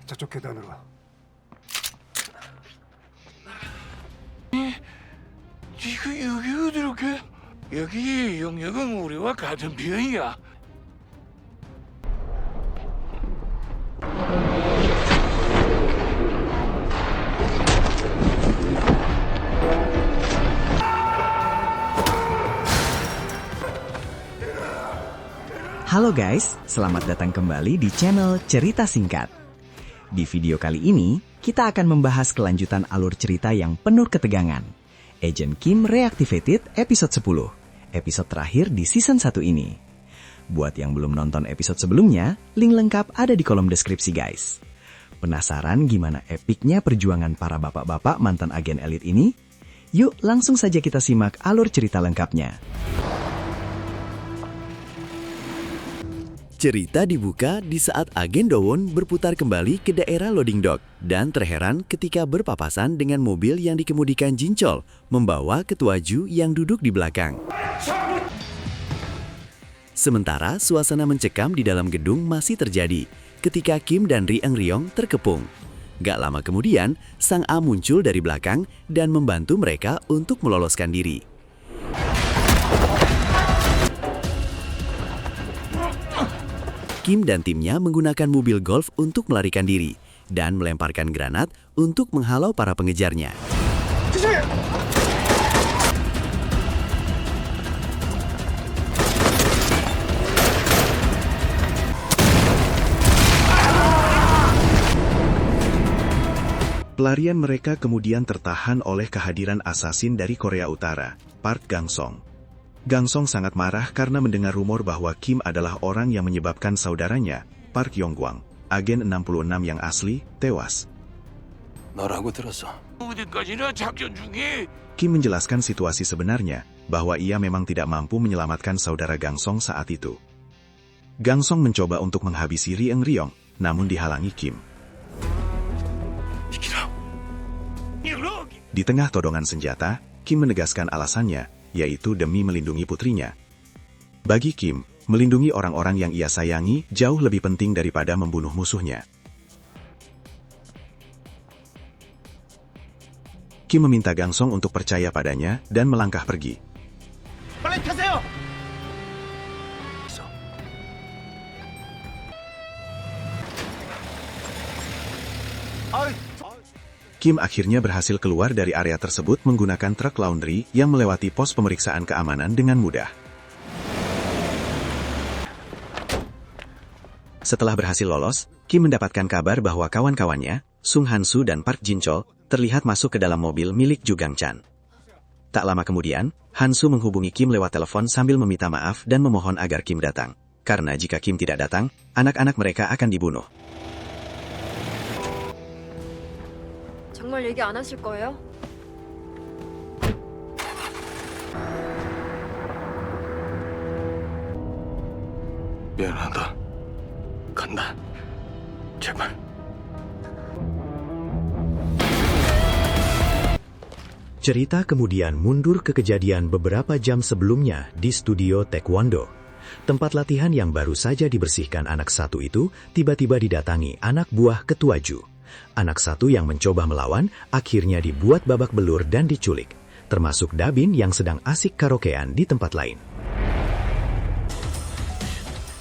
저쪽 계단으로. 지금 여기 어디로 가? 여기 영역은 우리와 같은 편이야. Halo guys, selamat datang kembali di channel Cerita Singkat. Di video kali ini, kita akan membahas kelanjutan alur cerita yang penuh ketegangan. Agent Kim Reactivated episode 10, episode terakhir di season 1 ini. Buat yang belum nonton episode sebelumnya, link lengkap ada di kolom deskripsi guys. Penasaran gimana epiknya perjuangan para bapak-bapak mantan agen elit ini? Yuk langsung saja kita simak alur cerita lengkapnya. Cerita dibuka di saat agen Dowon berputar kembali ke daerah loading dock dan terheran ketika berpapasan dengan mobil yang dikemudikan Jinchol membawa ketua Ju yang duduk di belakang. Sementara suasana mencekam di dalam gedung masih terjadi ketika Kim dan Ri Eung-ryong terkepung. Gak lama kemudian, Sang A muncul dari belakang dan membantu mereka untuk meloloskan diri. Kim dan timnya menggunakan mobil golf untuk melarikan diri dan melemparkan granat untuk menghalau para pengejarnya. Pelarian mereka kemudian tertahan oleh kehadiran asasin dari Korea Utara, Park Gang-song. Gang-song sangat marah karena mendengar rumor bahwa Kim adalah orang yang menyebabkan saudaranya, Park Yong-gwang, agen 66 yang asli, tewas. 너라고 들었어. 어디까지나 작전 중에? Kim menjelaskan situasi sebenarnya, bahwa ia memang tidak mampu menyelamatkan saudara Gang-song saat itu. Gang-song mencoba untuk menghabisi Ri Eung-ryong, namun dihalangi Kim. Di tengah todongan senjata, Kim menegaskan alasannya, yaitu demi melindungi putrinya. Bagi Kim, melindungi orang-orang yang ia sayangi jauh lebih penting daripada membunuh musuhnya. Kim meminta Gang-song untuk percaya padanya dan melangkah pergi. Kim akhirnya berhasil keluar dari area tersebut menggunakan truk laundry yang melewati pos pemeriksaan keamanan dengan mudah. Setelah berhasil lolos, Kim mendapatkan kabar bahwa kawan-kawannya, Sung Han-soo dan Park Jin-chol, terlihat masuk ke dalam mobil milik Ju Gang-chan. Tak lama kemudian, Han-soo menghubungi Kim lewat telepon sambil meminta maaf dan memohon agar Kim datang. Karena jika Kim tidak datang, anak-anak mereka akan dibunuh. 정말 얘기 안 하실 거예요? 미안하다. 간다. 제발. Cerita kemudian mundur ke kejadian beberapa jam sebelumnya di studio Taekwondo. Tempat latihan yang baru saja dibersihkan anak satu itu tiba-tiba didatangi anak buah ketua Ju. Anak satu yang mencoba melawan akhirnya dibuat babak belur dan diculik, termasuk Dabin yang sedang asik karaokean di tempat lain.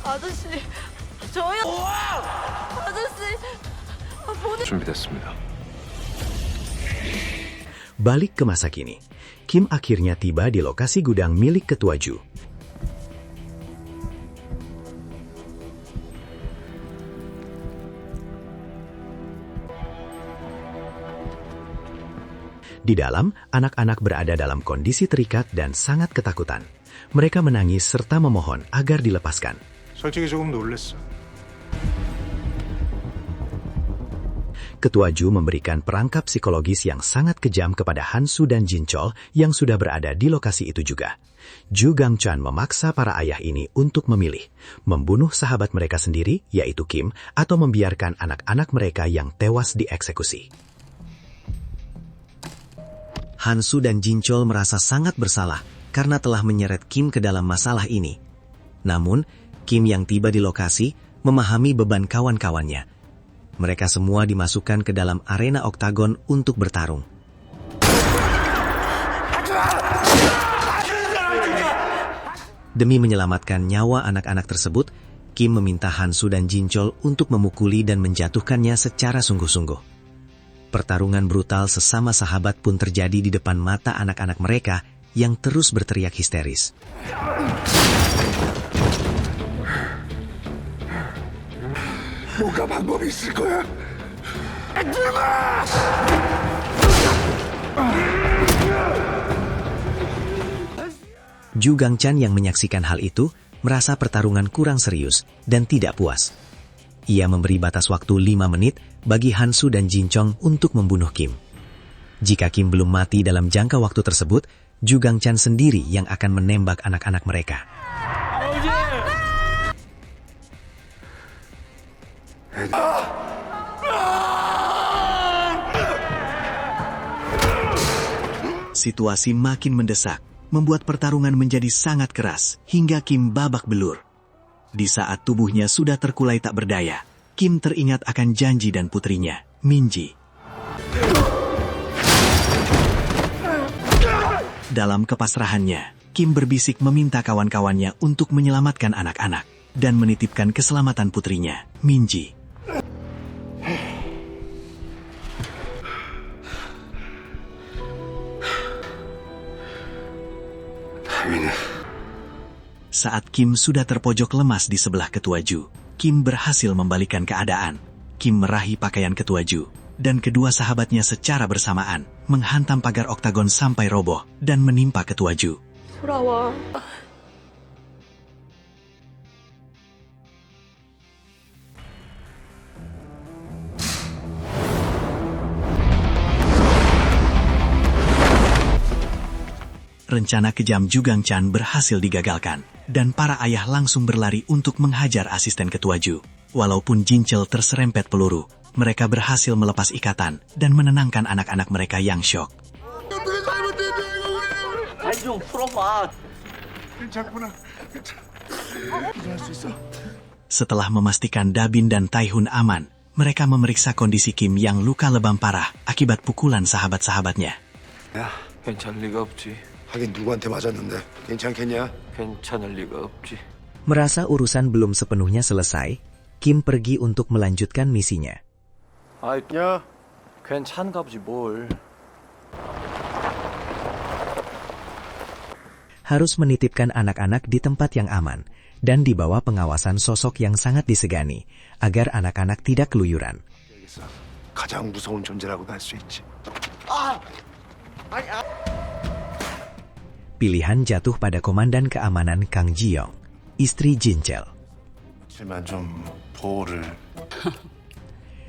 아저씨, 저요. 아저씨, 준비됐습니다. Balik ke masa kini, Kim akhirnya tiba di lokasi gudang milik ketua Ju. Di dalam, anak-anak berada dalam kondisi terikat dan sangat ketakutan. Mereka menangis serta memohon agar dilepaskan. 솔직히 조금 놀랬어. Ketua Ju memberikan perangkap psikologis yang sangat kejam kepada Han-soo dan Jin-chol yang sudah berada di lokasi itu juga. Ju Gang-chan memaksa para ayah ini untuk memilih, membunuh sahabat mereka sendiri, yaitu Kim, atau membiarkan anak-anak mereka yang tewas dieksekusi. Han-soo dan Jin-chol merasa sangat bersalah karena telah menyeret Kim ke dalam masalah ini. Namun, Kim yang tiba di lokasi memahami beban kawan-kawannya. mereka semua dimasukkan ke dalam arena oktagon untuk bertarung. Demi menyelamatkan nyawa anak-anak tersebut, Kim meminta Hansu dan Jinchol untuk memukuli dan menjatuhkannya secara sungguh-sungguh. Pertarungan brutal sesama sahabat pun terjadi di depan mata anak-anak mereka yang terus berteriak histeris. 뭔가 방법이 있을 거야. Zhu Gangchan yang menyaksikan hal itu merasa pertarungan kurang serius dan tidak puas. Ia memberi batas waktu 5 menit bagi Hansu dan Jinchong untuk membunuh Kim. Jika Kim belum mati dalam jangka waktu tersebut, Zhu Gangchan sendiri yang akan menembak anak-anak mereka. Situasi makin mendesak, membuat pertarungan menjadi sangat keras hingga Kim babak belur. Di saat tubuhnya sudah terkulai tak berdaya, Kim teringat akan janji dan putrinya, Minji. Dalam kepasrahannya, Kim berbisik meminta kawan-kawannya untuk menyelamatkan anak-anak dan menitipkan keselamatan putrinya, Minji. Saat Kim sudah terpojok lemas di sebelah Ketua Zhu, Kim berhasil membalikan keadaan. Kim meraih pakaian Ketua Zhu, dan kedua sahabatnya secara bersamaan menghantam pagar oktagon sampai roboh dan menimpa Ketua Zhu. 돌아와. Rencana kejam Zhu Gangchan berhasil digagalkan, dan para ayah langsung berlari untuk menghajar asisten Ketua Zhu. Walaupun Jinchol terserempet peluru, mereka berhasil melepas ikatan dan menenangkan anak-anak mereka yang syok. Setelah memastikan Dabin dan Taihun aman, mereka memeriksa kondisi Kim yang luka lebam parah akibat pukulan sahabat-sahabatnya. 야, 괜찮을 리가 없지. 하긴 누구한테 맞았는데 괜찮겠냐? 괜찮을 리가 없지. Merasa urusan belum sepenuhnya selesai, Kim pergi untuk melanjutkan misinya. 아이, 야, 괜찮가 보지 뭘. Harus menitipkan anak-anak di tempat yang aman dan di bawah pengawasan sosok yang sangat disegani agar anak-anak tidak keluyuran. 가장 무서운 존재라고 할 수 있지. Pilihan jatuh pada Komandan Keamanan Kang Ji-yong, istri Jinchol. 하지만 좀 보호를.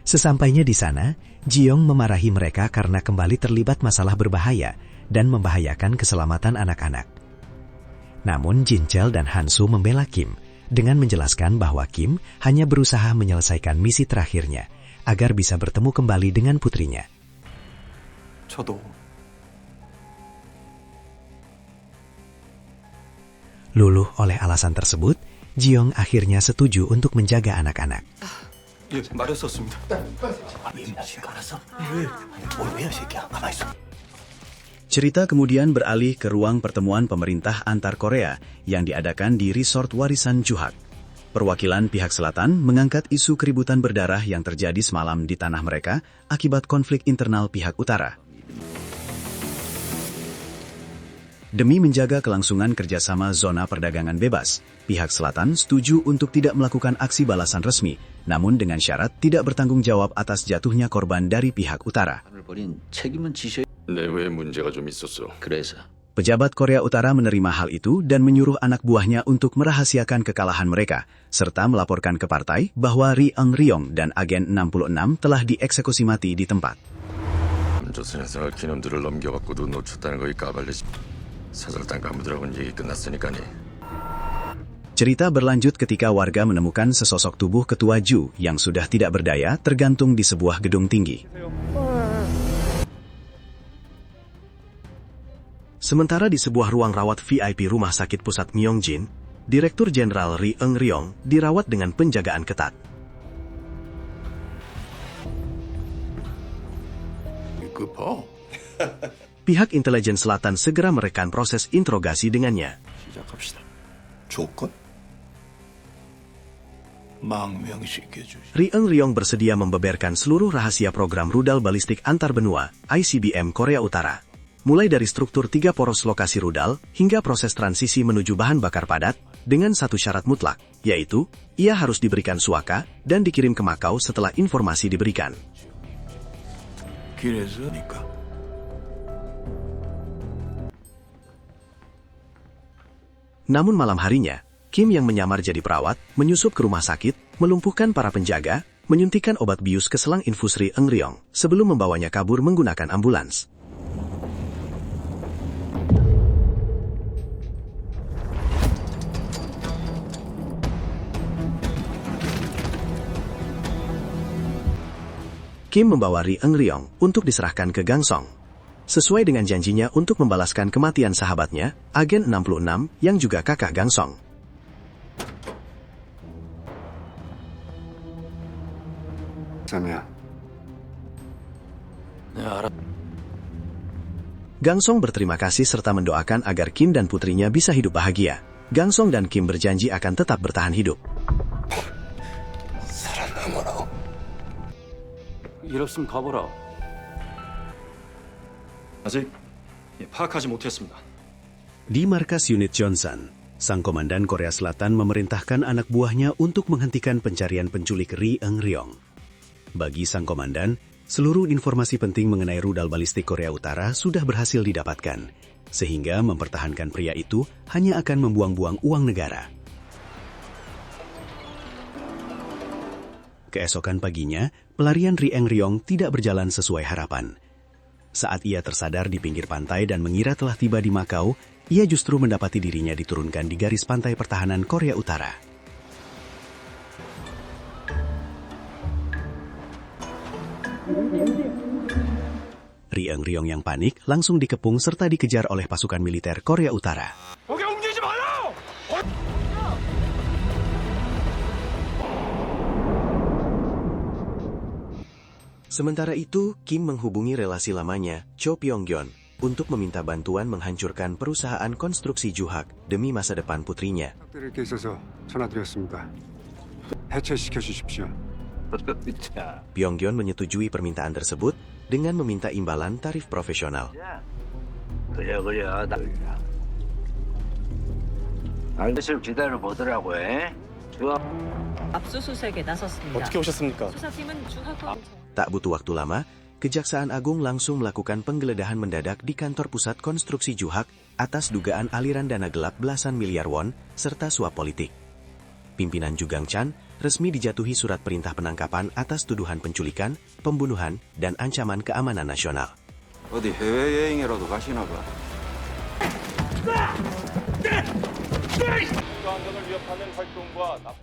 Sesampainya di sana, Ji-yong memarahi mereka karena kembali terlibat masalah berbahaya dan membahayakan keselamatan anak-anak. Namun Jinchol dan Hansu membela Kim dengan menjelaskan bahwa Kim hanya berusaha menyelesaikan misi terakhirnya agar bisa bertemu kembali dengan putrinya. 저도 Luluh oleh alasan tersebut, Ji-yong akhirnya setuju untuk menjaga anak-anak. 예, 말했었습니다. Cerita kemudian beralih ke ruang pertemuan pemerintah antar Korea yang diadakan di Resort Warisan Juhak. Perwakilan pihak selatan mengangkat isu keributan berdarah yang terjadi semalam di tanah mereka akibat konflik internal pihak utara. Demi menjaga kelangsungan kerjasama zona perdagangan bebas, pihak selatan setuju untuk tidak melakukan aksi balasan resmi, namun dengan syarat tidak bertanggung jawab atas jatuhnya korban dari pihak utara. 내외에 문제가 좀 있었어. 그래서 Pejabat Korea Utara menerima hal itu dan menyuruh anak buahnya untuk merahasiakan kekalahan mereka, serta melaporkan ke partai bahwa Ri Eung-ryong dan agen 66 telah dieksekusi mati di tempat. 조선에서 기념들을 넘겨갖고도 놓쳤다는 거이 까발리지. 사절단 간부들하고는 얘기 끝났으니까니. Cerita berlanjut ketika warga menemukan sesosok tubuh Ketua Zhu yang sudah tidak berdaya tergantung di sebuah gedung tinggi. Sementara di sebuah ruang rawat VIP Rumah Sakit Pusat Myeongjin, Direktur Jenderal Ri Eung-ryong dirawat dengan penjagaan ketat. 봐. Pihak intelijen selatan segera merekam proses interogasi dengannya. 시작합시다. 조건? 망명시켜주지. Ri Eng Ryong bersedia membeberkan seluruh rahasia program rudal balistik antar benua ICBM Korea Utara. Mulai dari struktur 3 poros lokasi rudal hingga proses transisi menuju bahan bakar padat dengan satu syarat mutlak, yaitu ia harus diberikan suaka dan dikirim ke Makau setelah informasi diberikan. 그래서니까. Namun malam harinya, Kim yang menyamar jadi perawat, menyusup ke rumah sakit, melumpuhkan para penjaga, menyuntikkan obat bius ke selang infus Ri Eng Ryong sebelum membawanya kabur menggunakan ambulans. Kim membawa Ri Eng Ryong untuk diserahkan ke Gangsong. Sesuai dengan janjinya untuk membalaskan kematian sahabatnya, Agen 66 yang juga kakak Gangsong. 쌈이야. 네, 알아. Gangsong berterima kasih serta mendoakan agar Kim dan putrinya bisa hidup bahagia. Gangsong dan Kim berjanji akan tetap bertahan hidup. 일 없으면 가보라. 아직 파악하지 못했습니다. Di markas unit Johnson, sang komandan Korea Selatan memerintahkan anak buahnya untuk menghentikan pencarian penculik Ri Eng Ryong. Bagi sang komandan, seluruh informasi penting mengenai rudal balistik Korea Utara sudah berhasil didapatkan, sehingga mempertahankan pria itu hanya akan membuang-buang uang negara. Keesokan paginya, pelarian Ri Eng Ryong tidak berjalan sesuai harapan. Saat ia tersadar di pinggir pantai dan mengira telah tiba di Makau, ia justru mendapati dirinya diturunkan di garis pantai pertahanan Korea Utara. Ri Eng Ryong yang panik langsung dikepung serta dikejar oleh pasukan militer Korea Utara. Sementara itu, Kim menghubungi relasi lamanya, Cho Pyong-gyon, untuk meminta bantuan menghancurkan perusahaan konstruksi Juhak demi masa depan putrinya. 드릴 게 있어서 전화드렸습니다. 해체시켜 주십시오. Pyong-gyon menyetujui permintaan tersebut dengan meminta imbalan tarif profesional. 압수수색에 나섰습니다. 어떻게 오셨습니까? 수사팀은 주하권 Tak butuh waktu lama, Kejaksaan Agung langsung melakukan penggeledahan mendadak di kantor pusat konstruksi Juhak atas dugaan aliran dana gelap belasan miliar won serta suap politik. Pimpinan Jugang Chan resmi dijatuhi surat perintah penangkapan atas tuduhan penculikan, pembunuhan, dan ancaman keamanan nasional. 어디 해외여행이라도 가시나 봐.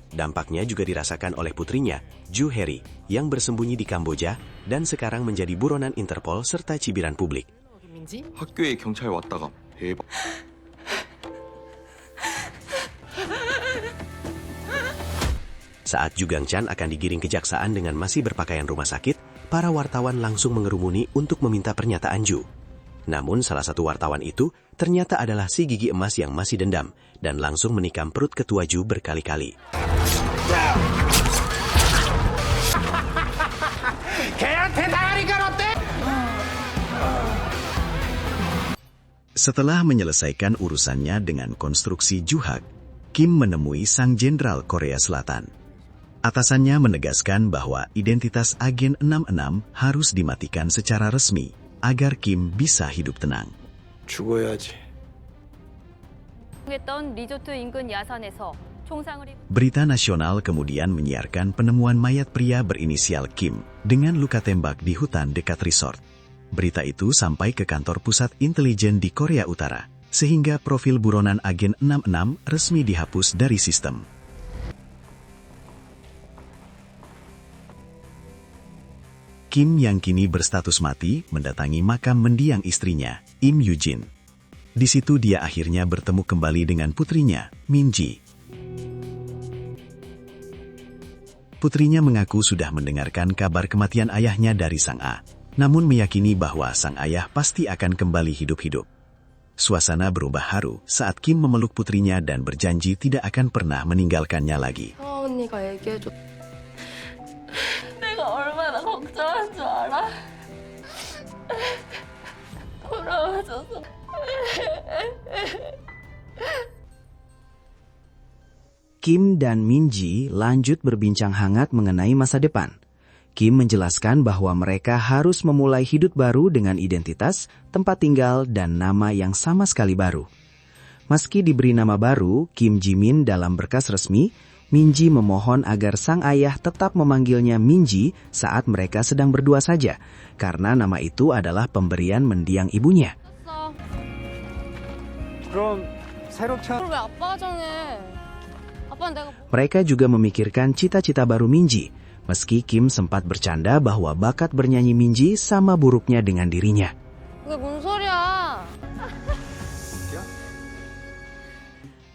Dampaknya juga dirasakan oleh putrinya, Ju Heri, yang bersembunyi di Kamboja dan sekarang menjadi buronan Interpol serta cibiran publik. 학교에 경찰 왔다가 대박. Saat Jugang Chan akan digiring kejaksaan dengan masih berpakaian rumah sakit, para wartawan langsung mengerumuni untuk meminta pernyataan Ju. Namun salah satu wartawan itu ternyata adalah si gigi emas yang masih dendam dan langsung menikam perut ketua Ju berkali-kali. Setelah menyelesaikan urusannya dengan konstruksi Juhak, Kim menemui sang jenderal Korea Selatan. Atasannya menegaskan bahwa identitas agen 66 harus dimatikan secara resmi agar Kim bisa hidup tenang. 죽어야지. 했던 리조트 인근 야산에서 총상을 입은 Berita nasional kemudian menyiarkan penemuan mayat pria berinisial Kim dengan luka tembak di hutan dekat resort. Berita itu sampai ke kantor pusat intelijen di Korea Utara, sehingga profil buronan agen 66 resmi dihapus dari sistem. Kim yang kini berstatus mati mendatangi makam mendiang istrinya, Im Yoo-jin. Di situ dia akhirnya bertemu kembali dengan putrinya, Min Ji. Putrinya mengaku sudah mendengarkan kabar kematian ayahnya dari Sang A. namun meyakini bahwa sang ayah pasti akan kembali hidup-hidup. Suasana berubah haru saat Kim memeluk putrinya dan berjanji tidak akan pernah meninggalkannya lagi. 언니가 얘기해줘. 내가 얼마나 걱정한 줄 알아? 돌아와줘서. Kim dan Minji lanjut berbincang hangat mengenai masa depan. Kim menjelaskan bahwa mereka harus memulai hidup baru dengan identitas, tempat tinggal, dan nama yang sama sekali baru. Meski diberi nama baru, Kim Jimin dalam berkas resmi, Minji memohon agar sang ayah tetap memanggilnya Minji saat mereka sedang berdua saja, karena nama itu adalah pemberian mendiang ibunya. 그럼 새로 차 왜 아빠가 정해? 아빠는 내가 Mereka juga memikirkan cita-cita baru Minji, meski Kim sempat bercanda bahwa bakat bernyanyi Minji sama buruknya dengan dirinya. 그게 뭔 소리야?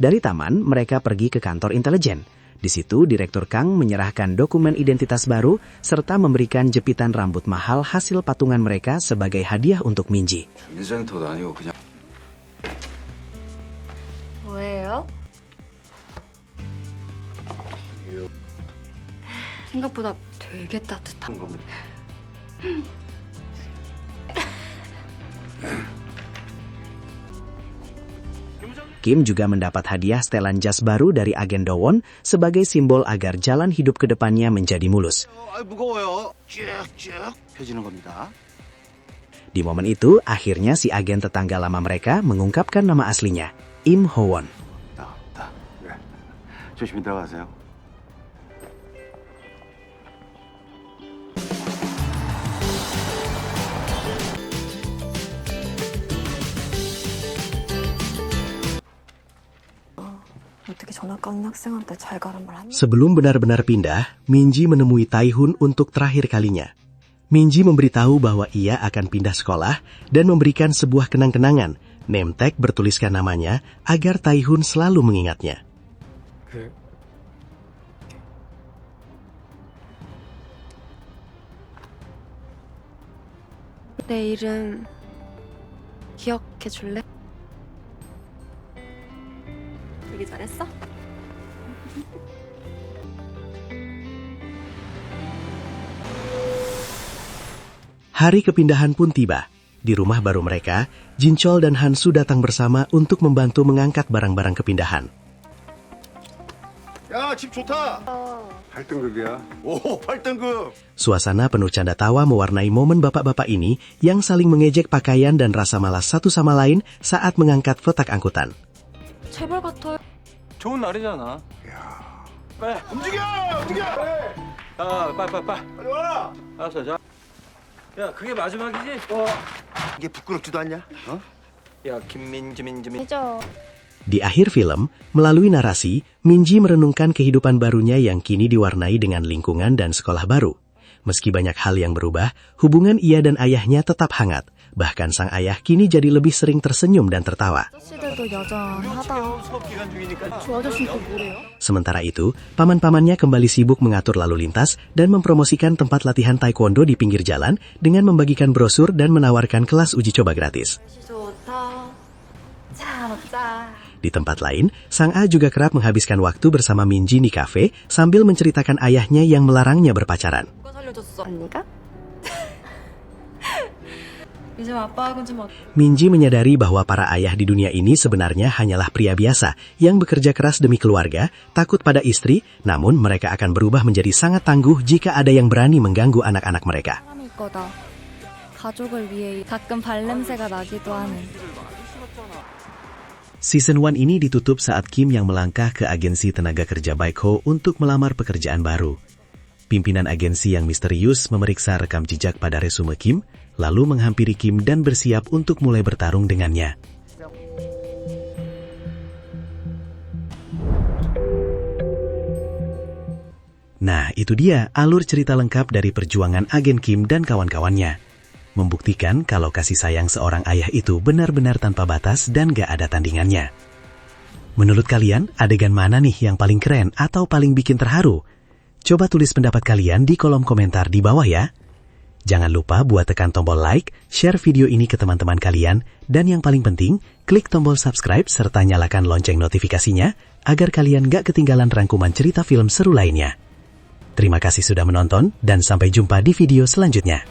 Dari taman, mereka pergi ke kantor intelijen. Di situ, Direktur Kang menyerahkan dokumen identitas baru serta memberikan jepitan rambut mahal hasil patungan mereka sebagai hadiah untuk Minji. 인생터도 아니고 그냥 뭐예요? 생각보다 되게 따뜻한 겁니다. Kim juga mendapat hadiah setelan jas baru dari agen Dowon sebagai simbol agar jalan hidup ke depannya menjadi mulus. 무거워요. 쭉쭉 펴지는 겁니다. Di momen itu, akhirnya si agen tetangga lama mereka mengungkapkan nama aslinya, Im Howon. 네. 조심히 들어가세요. 어떻게 전학 가는 학생한테 잘 가란 말 하면 Sebelum benar-benar pindah, Minji menemui Taihun untuk terakhir kalinya. Minji memberitahu bahwa ia akan pindah sekolah dan memberikan sebuah kenang-kenangan, name tag bertuliskan namanya agar Taihun selalu mengingatnya. 내 이름 기억해 줄래? 되게 잘했어? Hari kepindahan pun tiba. Di rumah baru mereka, Jinchol dan Hansu datang bersama untuk membantu mengangkat barang-barang kepindahan. 야, 집 좋다. 8등급이야. 오, 8등급. Suasana penuh canda tawa mewarnai momen bapak-bapak ini yang saling mengejek pakaian dan rasa malas satu sama lain saat mengangkat petak angkutan. 제발 같아요. 좋은 날이잖아. 빨리 움직여! 움직여! 야, 빨리. 빨리 와! 알았어, 자. 야, 그게 마지막이지? 이게 부끄럽지도 않냐? 어? 야, 김민지. 이죠. Di akhir film, melalui narasi, Minji merenungkan kehidupan barunya yang kini diwarnai dengan lingkungan dan sekolah baru. Meski banyak hal yang berubah, hubungan ia dan ayahnya tetap hangat. Bahkan sang ayah kini jadi lebih sering tersenyum dan tertawa. 아저씨들도 여전하다. 수업 기간 중이니까. 저 아저씨 또 뭐래요? Sementara itu, paman-pamannya kembali sibuk mengatur lalu lintas dan mempromosikan tempat latihan taekwondo di pinggir jalan dengan membagikan brosur dan menawarkan kelas uji coba gratis. 좋다. 자, 먹자. Di tempat lain, Sang A juga kerap menghabiskan waktu bersama Minji di kafe sambil menceritakan ayahnya yang melarangnya berpacaran. 누가 살려줬어? 언니가? 요즘 아빠하고는 좀 Minji menyadari bahwa para ayah di dunia ini sebenarnya hanyalah pria biasa yang bekerja keras demi keluarga, takut pada istri, namun mereka akan berubah menjadi sangat tangguh jika ada yang berani mengganggu anak-anak mereka. 사람일 거다. 가족을 위해 가끔 발냄새가 나기도 하는. Season 1 ini ditutup saat Kim yang melangkah ke agensi tenaga kerja Baekho untuk melamar pekerjaan baru. Pimpinan agensi yang misterius memeriksa rekam jejak pada resume Kim, lalu menghampiri Kim dan bersiap untuk mulai bertarung dengannya. Nah, itu dia alur cerita lengkap dari perjuangan agen Kim dan kawan-kawannya. Membuktikan kalau kasih sayang seorang ayah itu benar-benar tanpa batas dan gak ada tandingannya. Menurut kalian, adegan mana nih yang paling keren atau paling bikin terharu? Coba tulis pendapat kalian di kolom komentar di bawah ya. Jangan lupa buat tekan tombol like, share video ini ke teman-teman kalian, dan yang paling penting, klik tombol subscribe serta nyalakan lonceng notifikasinya agar kalian gak ketinggalan rangkuman cerita film seru lainnya. Terima kasih sudah menonton, dan sampai jumpa di video selanjutnya.